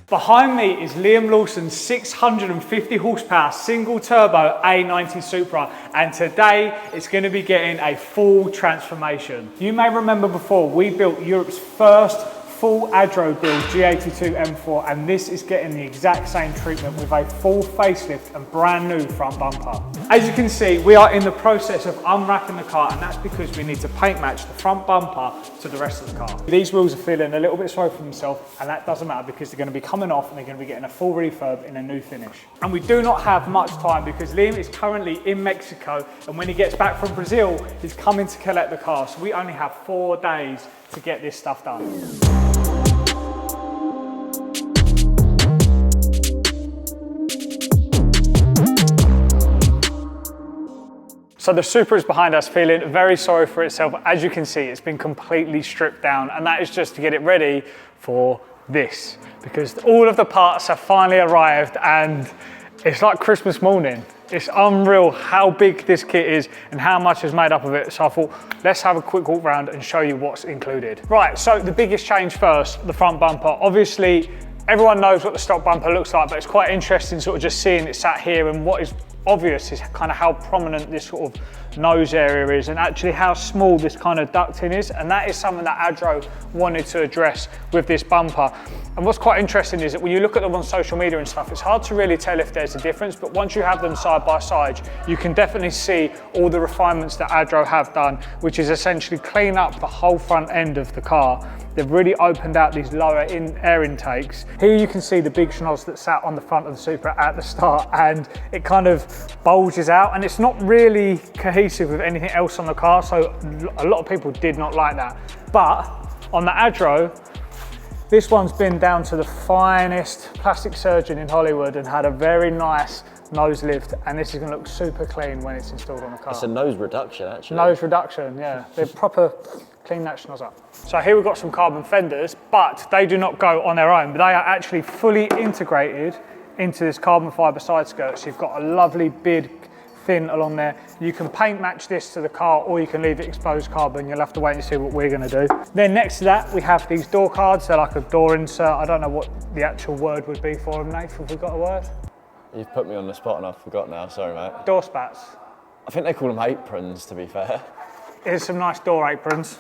Behind me is Liam Lawson's 650 horsepower single turbo A90 Supra, and today it's going to be getting a full transformation. You may remember before we built Europe's first full ADRO build G82 M4, and this is getting the exact same treatment with a full facelift and brand new front bumper. As you can see, we are in the process of unwrapping the car, and that's because we need to paint match the front bumper to the rest of the car. These wheels are feeling a little bit sorry for themselves, and that doesn't matter because they're going to be coming off and they're going to be getting a full refurb in a new finish. And we do not have much time because Liam is currently in Mexico, and when he gets back from Brazil, he's coming to collect the car. So we only have 4 days to get this stuff done. So the Supra is behind us, feeling very sorry for itself. As you can see, it's been completely stripped down, and that is just to get it ready for this, because all of the parts have finally arrived, and it's like Christmas morning. It's unreal how big this kit is and how much is made up of it. So I thought, let's have a quick walk around and show you what's included. Right, so the biggest change first, the front bumper. Obviously, everyone knows what the stock bumper looks like, but it's quite interesting sort of just seeing it sat here, and what is obvious is kind of how prominent this sort of nose area is and actually how small this kind of ducting is, and that is something that ADRO wanted to address with this bumper. And what's quite interesting is that when you look at them on social media and stuff, it's hard to really tell if there's a difference, but once you have them side by side, you can definitely see all the refinements that ADRO have done, which is essentially clean up the whole front end of the car. They've really opened out these lower air intakes. Here you can see the big schnoz that sat on the front of the Supra at the start, and it kind of bulges out, and it's not really cohesive with anything else on the car, so a lot of people did not like that. But on the ADRO, this one's been down to the finest plastic surgeon in Hollywood and had a very nice nose lift, and this is going to look super clean when it's installed on the car. It's a nose reduction, actually. Nose reduction, yeah. They're proper clean that schnoz up. So here we've got some carbon fenders, but they do not go on their own, but they are actually fully integrated into this carbon fibre side skirt. So you've got a lovely big fin along there. You can paint match this to the car, or you can leave it exposed carbon. You'll have to wait and see what we're going to do. Then next to that, we have these door cards. They're like a door insert. I don't know what the actual word would be for them, Nath. Have we got a word? You've put me on the spot and I've forgotten now, sorry mate. Door spats. I think they call them aprons, to be fair. Here's some nice door aprons.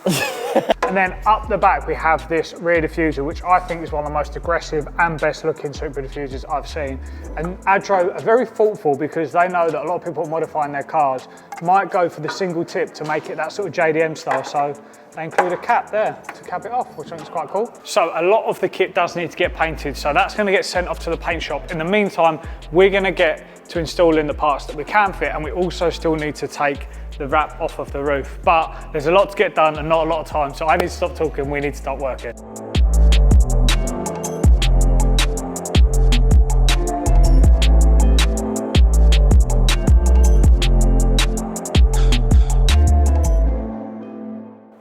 And then up the back, we have this rear diffuser, which I think is one of the most aggressive and best looking Supra diffusers I've seen. And ADRO are very thoughtful because they know that a lot of people modifying their cars might go for the single tip to make it that sort of JDM style. So they include a cap there to cap it off, which I think is quite cool. So a lot of the kit does need to get painted, so that's going to get sent off to the paint shop. In the meantime, we're going to get to installing the parts that we can fit, and we also still need to take the wrap off of the roof. But there's a lot to get done and not a lot of time, so I need to stop talking, we need to start working.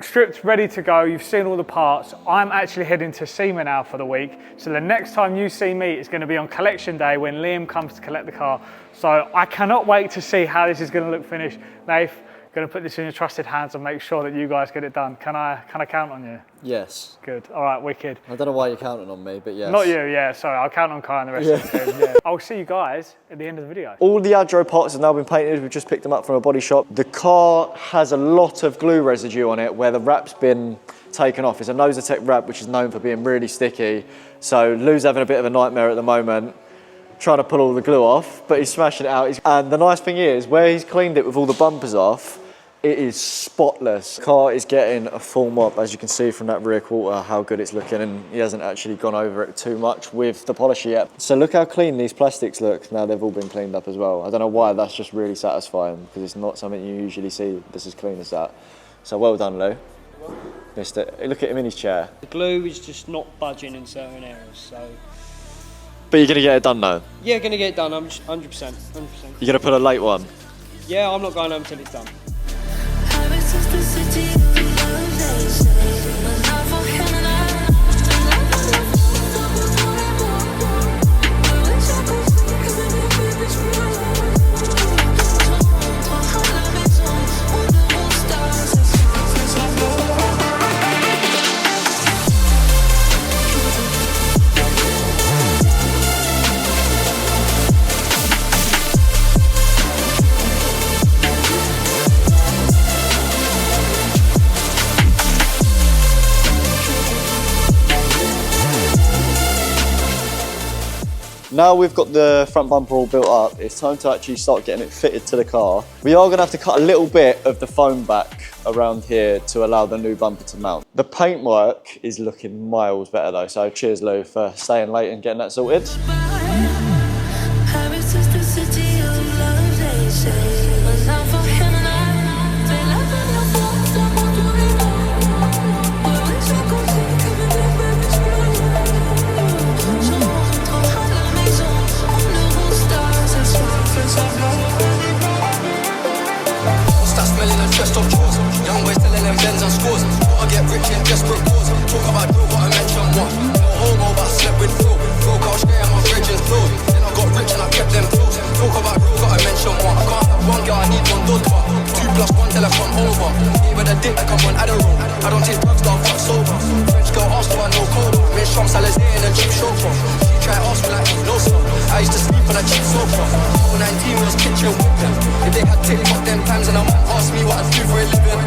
Stripped, ready to go. You've seen all the parts. I'm actually heading to SEMA now for the week. So the next time you see me is going to be on collection day when Liam comes to collect the car. So I cannot wait to see how this is going to look finished. Nath, going to put this in your trusted hands and make sure that you guys get it done. Can I count on you? Yes. Good. All right, wicked. I don't know why you're counting on me, but yes. Not you, yeah. Sorry, I'll count on Kai and the rest of the team. Yeah. I'll see you guys at the end of the video. All the ADRO parts have now been painted. We've just picked them up from a body shop. The car has a lot of glue residue on it where the wrap's been taken off. It's a Nosatec wrap, which is known for being really sticky. So Lou's having a bit of a nightmare at the moment, trying to pull all the glue off, but he's smashing it out. And the nice thing is, where he's cleaned it with all the bumpers off, it is spotless. The car is getting a full mop, as you can see from that rear quarter, how good it's looking, and he hasn't actually gone over it too much with the polisher yet. So look how clean these plastics look. Now they've all been cleaned up as well. I don't know why, that's just really satisfying because it's not something you usually see this as clean as that. So well done, Lou. Missed it. Look at him in his chair. The glue is just not budging in certain areas, so. But you're gonna get it done though? Yeah, gonna get it done, I'm 100%. You're gonna put a late one? Yeah, I'm not going home until it's done. Now we've got the front bumper all built up, it's time to actually start getting it fitted to the car. We are gonna have to cut a little bit of the foam back around here to allow the new bumper to mount. The paintwork is looking miles better though, so cheers Lou for staying late and getting that sorted. Young boys telling them bends and scores. Gotta get rich in desperate cause. Talk about dough, gotta mention what. No homo, but I slept with Phil. Broke out straight and my bridges closed. Then I got rich and I kept them close. Talk about dough, gotta mention what. I can't have one girl, I need one daughter. 2+1 till I come over. Gave her the dick like I'm on ADRO. I don't take drugs, though, fuck sober. French girl asked do I know coder. Made Trump salads in a cheap chauffeur. She tried ask me like no sir. I used to sleep on a cheap sofa. 19 was kitchen whipping. If they had TikTok them times and a man asked me what I'd do for a living,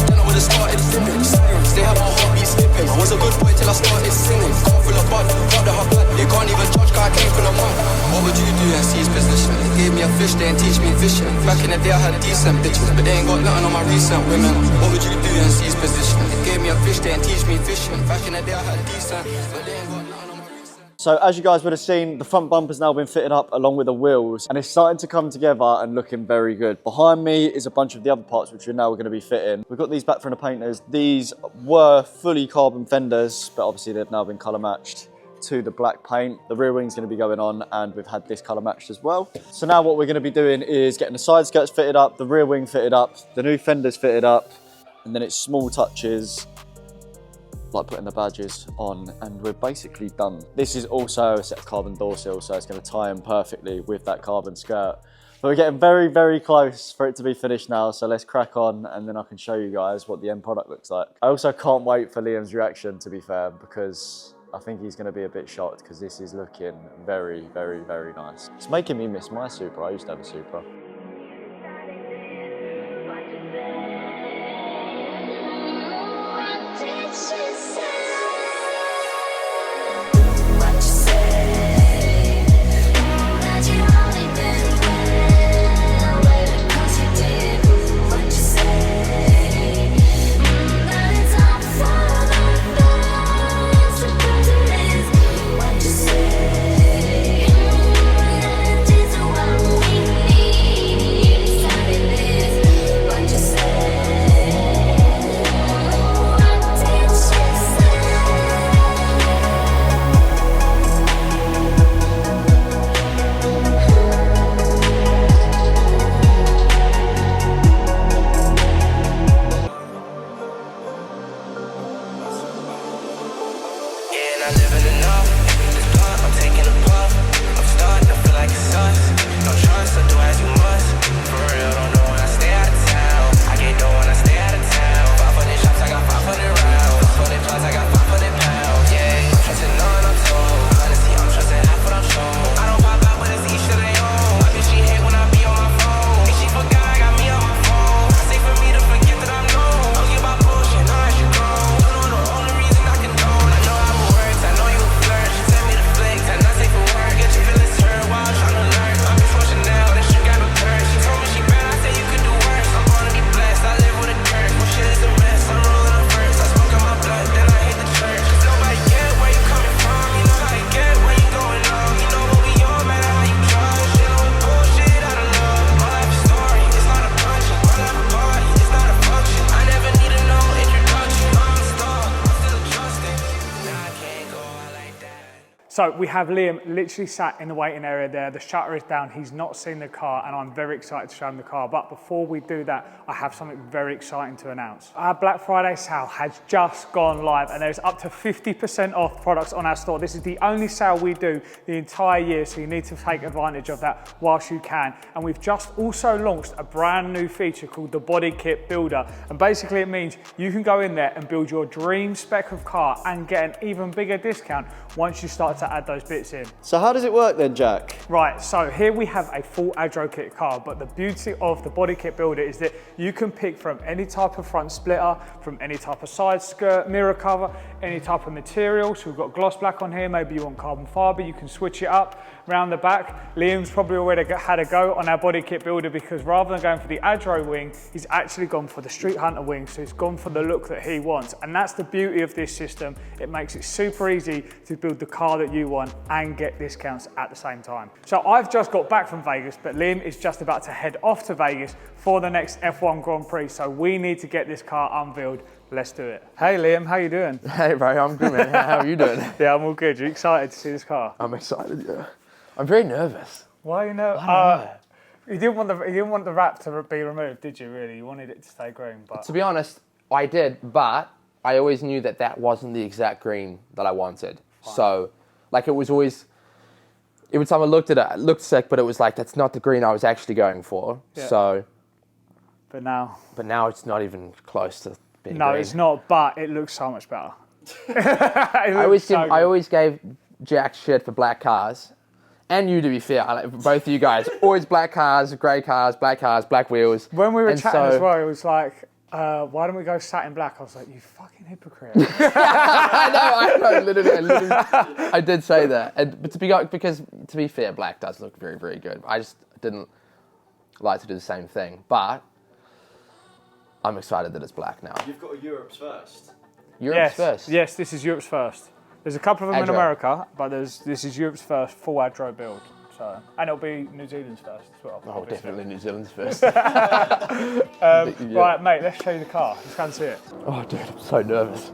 then I would've started flipping. Sirens, they had my heartbeat skipping. I was a good boy till I started singing. Car full of bud, got the hot blood. They can't even judge 'cause I came from the mud. What would you do in C's position? They gave me a fish, they didn't teach me fishing. Back in the day I had decent bitches, but they ain't got nothing on my recent women. What would you do in C's position? They gave me a fish, they didn't teach me fishing. Back in the day I had decent, but they ain't got nothing on my recent. So as you guys would have seen, the front bumper's now been fitted up along with the wheels and it's starting to come together and looking very good. Behind me is a bunch of the other parts which we're now going to be fitting. We've got these back from the painters. These were fully carbon fenders, but obviously they've now been colour matched to the black paint. The rear wing's going to be going on and we've had this colour matched as well. So now what we're going to be doing is getting the side skirts fitted up, the rear wing fitted up, the new fenders fitted up, and then it's small touches like putting the badges on and we're basically done. This is also a set of carbon door sills, so it's going to tie in perfectly with that carbon skirt. But we're getting very, very close for it to be finished now, so let's crack on and then I can show you guys what the end product looks like. I also can't wait for Liam's reaction, to be fair, because I think he's going to be a bit shocked because this is looking very, very, very nice. It's making me miss my Supra. I used to have a Supra. So we have Liam literally sat in the waiting area there. The shutter is down. He's not seen the car and I'm very excited to show him the car. But before we do that, I have something very exciting to announce. Our Black Friday sale has just gone live and there's up to 50% off products on our store. This is the only sale we do the entire year, so you need to take advantage of that whilst you can. And we've just also launched a brand new feature called the Body Kit Builder. And basically it means you can go in there and build your dream spec of car and get an even bigger discount once you start to to add those bits in. So how does it work then, Jack? Right, so here we have a full ADRO kit car, but the beauty of the body kit builder is that you can pick from any type of front splitter, from any type of side skirt, mirror cover, any type of material. So we've got gloss black on here, maybe you want carbon fiber, you can switch it up. Round the back, Liam's probably already had a go on our body kit builder because rather than going for the ADRO wing, he's actually gone for the Street Hunter wing, so he's gone for the look that he wants. And that's the beauty of this system. It makes it super easy to build the car that you want and get discounts at the same time. So I've just got back from Vegas, but Liam is just about to head off to Vegas for the next F1 Grand Prix, so we need to get this car unveiled. Let's do it. Hey Liam, how you doing? Hey bro, I'm good man. How are you doing? Yeah, I'm all good. You excited to see this car? I'm excited, yeah. I'm very nervous. Why you know? I don't know. You didn't want the wrap to be removed, did you? Really, you wanted it to stay green. But To be honest, I did, but I always knew that that wasn't the exact green that I wanted. Fine. So, like, it was always. Every time I looked at it, it looked sick, but it was like that's not the green I was actually going for. Yeah. So. But now it's not even close to being no, green. it's not. But it looks so much better. I always gave Jack shit for black cars. And you, to be fair, both of you guys, always black cars, black wheels. When we were And chatting as well, it was like, why don't we go satin black? I was like, you fucking hypocrite. I know, literally, I did say that. But because to be fair, black does look very, very good. I just didn't like to do the same thing. But I'm excited that it's black now. You've got a Europe's first. Europe's first? Yes, this is Europe's first. There's a couple of them in ADRO. America, but this is Europe's first full ADRO build. So, and it'll be New Zealand's first as well. Oh, obviously. definitely New Zealand's first. Right, mate, let's show you the car. Let's go and see it. Oh, dude, I'm so nervous.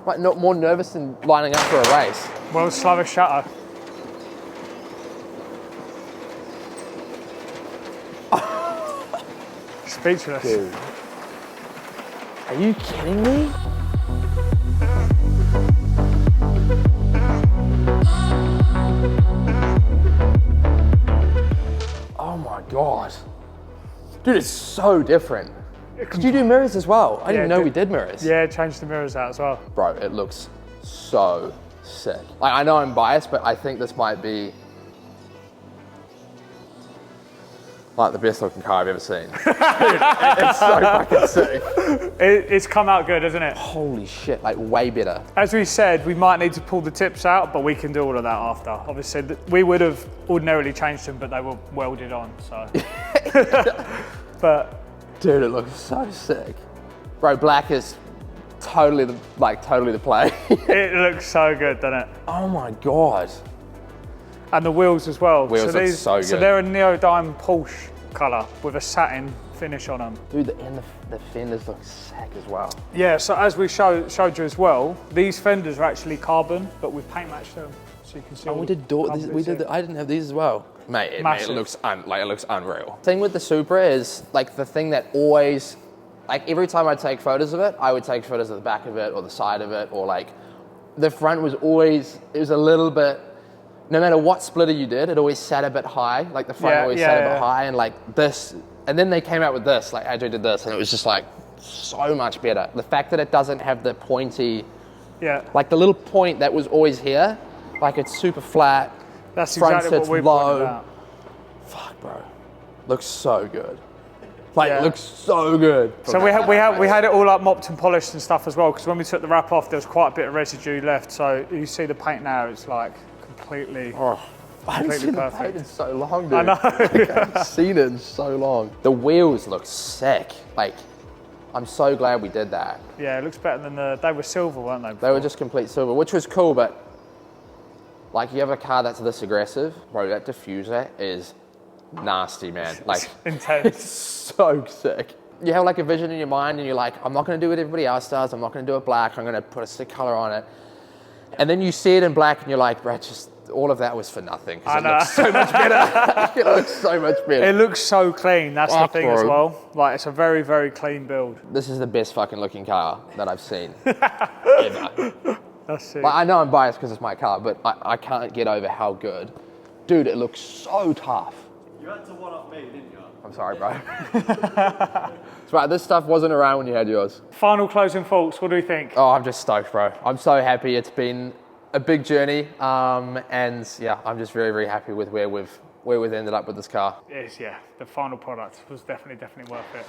Like, not more nervous than lining up for a race. World's slowest shutter. Speechless. Dude. Are you kidding me? Oh my god. Dude, it's so different. Did you do mirrors as well? I didn't know we did mirrors. Yeah, changed the mirrors out as well. Bro, it looks so sick. Like, I know I'm biased, but I think this might be like the best looking car I've ever seen. Dude, it's so fucking sick. It's come out good, hasn't it? Holy shit, like way better. As we said, we might need to pull the tips out, but we can do all of that after. Obviously, we would have ordinarily changed them, but they were welded on, so. But. Dude, it looks so sick. Bro, black is totally the play. It looks so good, doesn't it? Oh my god. And the wheels as well. Wheels look so good. So they're a neodyme Porsche colour with a satin finish on them. Dude, the fenders look sick as well. Yeah, so as we showed you as well, these fenders are actually carbon, but we've paint matched them, so you can see. Oh, we did. I didn't have these as well. Mate, it looks unreal. Thing with the Supra is like the thing that always, like every time I take photos of it, I would take photos of the back of it or the side of it, or like the front was always, it was a little bit, no matter what splitter you did, it always sat a bit high. Like the front always sat a bit high, and like this, and then they came out with this, like AJ did this, and it was just like so much better. The fact that it doesn't have the pointy, like the little point that was always here, like it's super flat. That's front exactly sits what we low. pointed out. Fuck, bro, looks so good. Like it looks so good. So we had it all up mopped and polished and stuff as well, because when we took the wrap off, there was quite a bit of residue left. So you see the paint now, it's like completely. I haven't seen the paint in so long, dude. I know. Like, I haven't seen it in so long. The wheels look sick. Like, I'm so glad we did that. Yeah, it looks better than they were silver, weren't they? They were just complete silver, which was cool, but like you have a car that's this aggressive, bro, that diffuser is nasty, man. Like, it's intense. It's so sick. You have like a vision in your mind and you're like, I'm not gonna do what everybody else does. I'm not gonna do it black. I'm gonna put a sick color on it. And then you see it in black and you're like, bro, just all of that was for nothing. Because it looks so much better. It looks so much better. It looks so clean. That's the thing as well. Like, it's a very, very clean build. This is the best fucking looking car that I've seen ever. That's it. Like, I know I'm biased because it's my car, but I can't get over how good. Dude, it looks so tough. You had to one-up me, didn't you? I'm sorry, bro. That's right, this stuff wasn't around when you had yours. Final closing thoughts, what do we think? Oh, I'm just stoked, bro. I'm so happy. It's been a big journey, and yeah, I'm just very, very happy with where we've ended up with this car. It's, yeah, the final product was definitely worth it.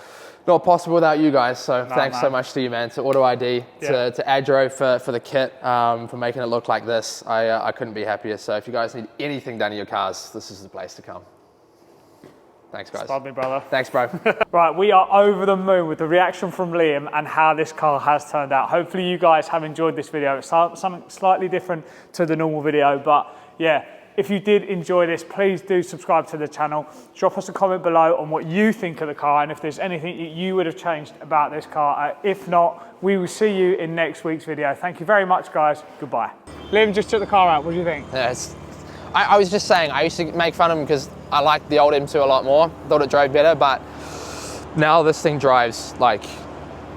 Not possible without you guys, so thanks so much to you, man, to AutoID, to ADRO for the kit, for making it look like this. I couldn't be happier, so if you guys need anything done in your cars, this is the place to come. Thanks, guys. Spud me, brother. Thanks, bro. Right, we are over the moon with the reaction from Liam and how this car has turned out. Hopefully you guys have enjoyed this video. It's something slightly different to the normal video, but yeah, if you did enjoy this, please do subscribe to the channel. Drop us a comment below on what you think of the car and if there's anything that you would have changed about this car. If not, we will see you in next week's video. Thank you very much, guys. Goodbye. Liam just took the car out. What do you think? Yeah, I was just saying, I used to make fun of him because I liked the old M2 a lot more. Thought it drove better, but now this thing drives like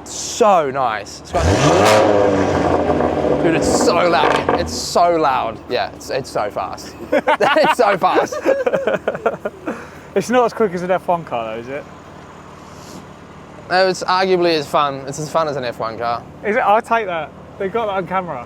so nice. It's got dude, it's so loud. It's so loud. Yeah, it's so fast. It's so fast. It's not as quick as an F1 car though, is it? No, it's arguably as fun. It's as fun as an F1 car. Is it? I'll take that. They got that on camera.